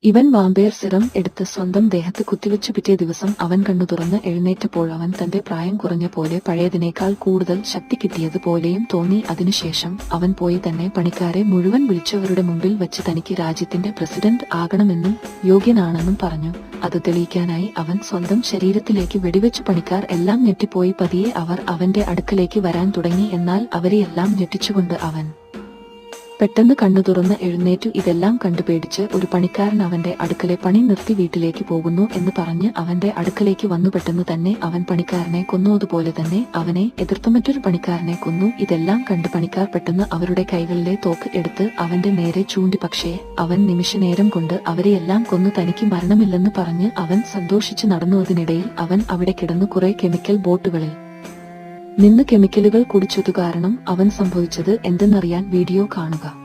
ഇവൻ vampire serum എടുത്ത് സ്വന്തം ദേഹത്ത് കുത്തിവെച്ചു. പിറ്റേ ദിവസം അവൻ കണ്ണു തുറന്ന് എഴുന്നേറ്റപ്പോൾ അവൻ തന്റെ പ്രായം കുറഞ്ഞ പോലെ പഴയതിനേക്കാൾ കൂടുതൽ ശക്തി കിട്ടിയതുപോലെയും തോന്നി. അതിനുശേഷം അവൻ പോയി തന്നെ പണിക്കാരെ മുഴുവൻ വിളിച്ചവരുടെ മുമ്പിൽ വച്ച് തനിക്ക് രാജ്യത്തിന്റെ പ്രസിഡന്റ് ആകണമെന്നും യോഗ്യനാണെന്നും പറഞ്ഞു. അത് തെളിയിക്കാനായി അവൻ സ്വന്തം ശരീരത്തിലേക്ക് വെടിവെച്ചു. പണിക്കാർ എല്ലാം ഞെട്ടിപ്പോയി. പതിയെ അവർ അവന്റെ അടുക്കലേക്ക് വരാൻ തുടങ്ങി. എന്നാൽ അവരെയെല്ലാം ഞെട്ടിച്ചുകൊണ്ട് അവൻ പെട്ടെന്ന് കണ്ണു തുറന്ന് എഴുന്നേറ്റു. ഇതെല്ലാം കണ്ടു പേടിച്ച് ഒരു പണിക്കാരൻ അവന്റെ അടുക്കലെ പണി നിർത്തി വീട്ടിലേക്ക് പോകുന്നു എന്ന് പറഞ്ഞ് അവന്റെ അടുക്കലേക്ക് വന്നു. പെട്ടെന്ന് തന്നെ അവൻ പണിക്കാരനെ കൊന്നതുപോലെ തന്നെ അവനെ എതിർത്ത മറ്റൊരു പണിക്കാരനെ കൊന്നു. ഇതെല്ലാം കണ്ട് പണിക്കാർ പെട്ടെന്ന് അവരുടെ കൈകളിലെ തോക്ക് എടുത്ത് അവന്റെ നേരെ ചൂണ്ടി. പക്ഷേ അവൻ നിമിഷനേരം കൊണ്ട് അവരെയെല്ലാം കൊന്നു. തനിക്ക് മരണമില്ലെന്ന് പറഞ്ഞ് അവൻ സന്തോഷിച്ച് നടന്നതിനിടയിൽ അവൻ അവിടെ കിടന്നു കുറെ കെമിക്കൽ ബോട്ടുകളിൽ നിന്ന് കെമിക്കലുകൾ കുടിച്ചതു കാരണം അവൻ സംഭവിച്ചത് എന്തെന്നറിയാൻ വീഡിയോ കാണുക.